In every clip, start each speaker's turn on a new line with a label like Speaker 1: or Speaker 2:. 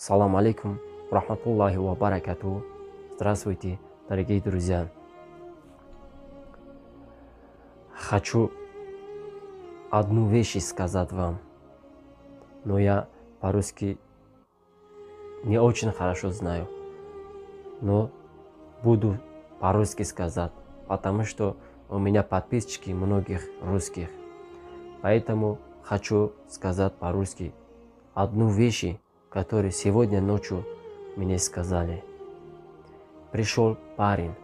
Speaker 1: Салам алейкум, рахматуллахи ва баракату. Здравствуйте, дорогие друзья. Хочу одну вещь сказать вам, но я по-русски не очень хорошо знаю, но буду по-русски сказать, потому что у меня подписчики многих русских. Поэтому хочу сказать по-русски одну вещь, которую сегодня ночью мне сказали. Пришел парень,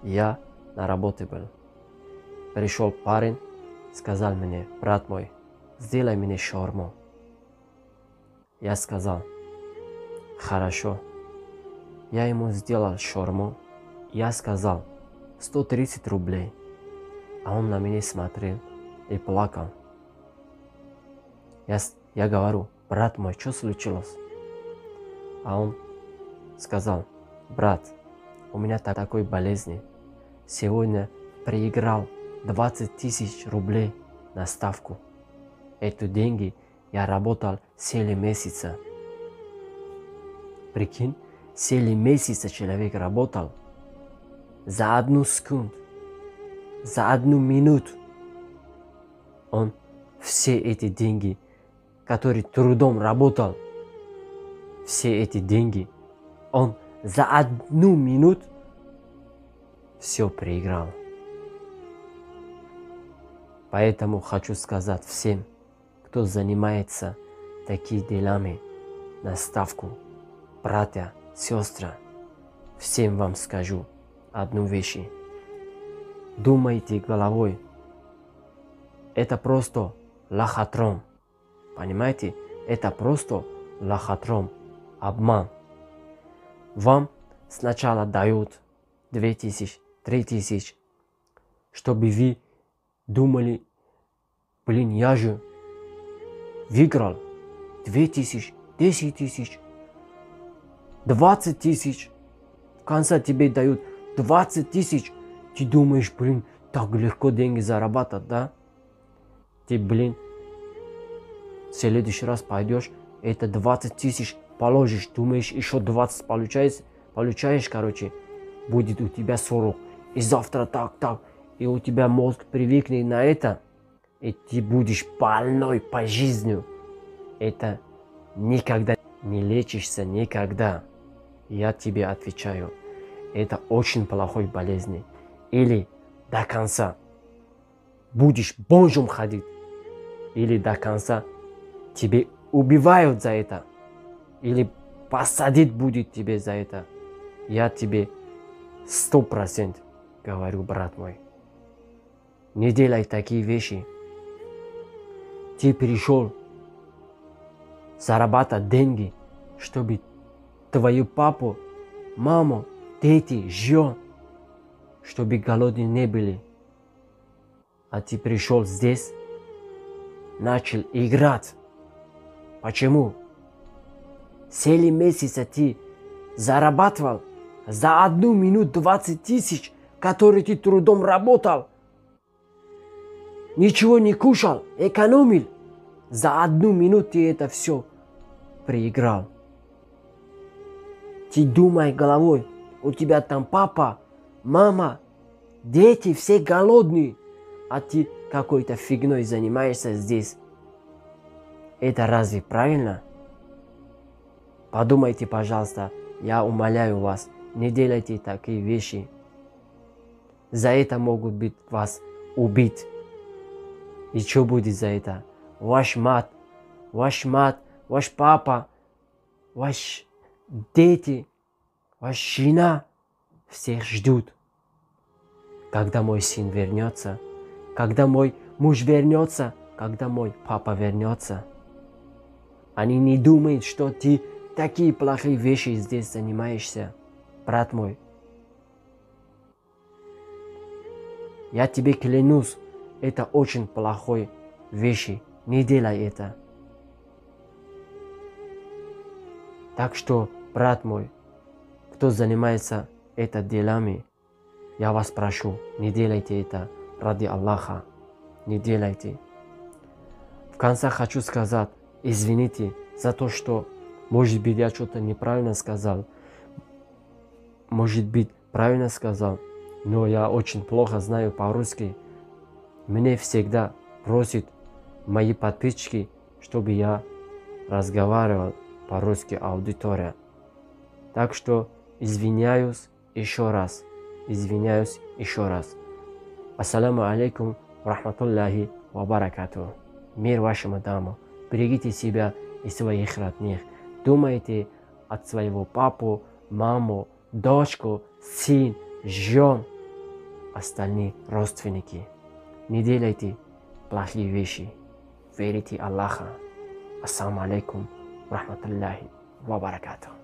Speaker 1: я на работе был. Пришел парень, сказал мне: брат мой, сделай мне шаурму. Я сказал: хорошо. Я ему сделал шаурму. Я сказал: 130 рублей. А он на меня смотрел и плакал. Я говорю: брат мой, что случилось? А он сказал: брат, у меня такой болезни. Сегодня проиграл 20 тысяч рублей на ставку. Эти деньги я работал целый месяц. Прикинь, целый месяц человек работал. За одну секунду, за одну минуту он все эти деньги, которые трудом работал, все эти деньги он за одну минуту все проиграл. Поэтому хочу сказать всем, кто занимается такими делами на ставку, братья, сестры, всем вам скажу одну вещь. Думайте головой. Это просто лохотрон. Понимаете? Это просто лохотрон, обман. Вам сначала дают 2000, 3000, чтобы вы думали: блин, я же выиграл 2000, 10 тысяч, 20 тысяч. В конце тебе дают 20 тысяч. Ты думаешь: блин, так легко деньги зарабатывать, да? Ты, блин, в следующий раз пойдешь, это 20 тысяч положишь, думаешь, еще 20 получаешь, короче, будет у тебя 40. И завтра так, и у тебя мозг привыкнет на это, и ты будешь больной по жизни. Это никогда не лечишься, никогда. Я тебе отвечаю, это очень плохой болезнь. Или до конца будешь бомжом ходить, или до конца тебе убивают за это, или посадить будет тебе за это. Я тебе 100% говорю, брат мой. Не делай такие вещи. Ты пришел зарабатывать деньги, чтобы твою папу, маму, дети, жен, чтобы голодные не были. А ты пришел здесь, начал играть. Почему? Целый месяц ты зарабатывал за одну минуту 20 тысяч, которые ты трудом работал. Ничего не кушал, экономил. За одну минуту ты это все проиграл. Ты думай головой, у тебя там папа, мама, дети все голодные, а ты какой-то фигней занимаешься здесь. Это разве правильно? Подумайте, пожалуйста, я умоляю вас, не делайте такие вещи. За это могут быть вас убить. И что будет за это? Ваш мать, ваш папа, ваши дети, ваша жена всех ждут. Когда мой сын вернется, когда мой муж вернется, когда мой папа вернется. Они не думают, что ты такие плохие вещи здесь занимаешься, брат мой. Я тебе клянусь, это очень плохой вещи. Не делай это. Так что, брат мой, кто занимается этими делами, я вас прошу, не делайте это ради Аллаха. Не делайте. В конце хочу сказать, извините за то, что Может быть, я что-то неправильно сказал. Может быть, правильно сказал. Но я очень плохо знаю по-русски. Мне всегда просят мои подписчики, чтобы я разговаривал по-русски аудитория. Так что извиняюсь еще раз. Извиняюсь еще раз. Ассаламу алейкум рахматуллахи ва баракату. Мир вашему дому. Берегите себя и своих родных. Думайте от своего папу, маму, дочку, сын, жен, остальные родственники. Не делайте плохие вещи. Верите Аллаха. Ассаламу алейкум рахматуллахи ва баракату.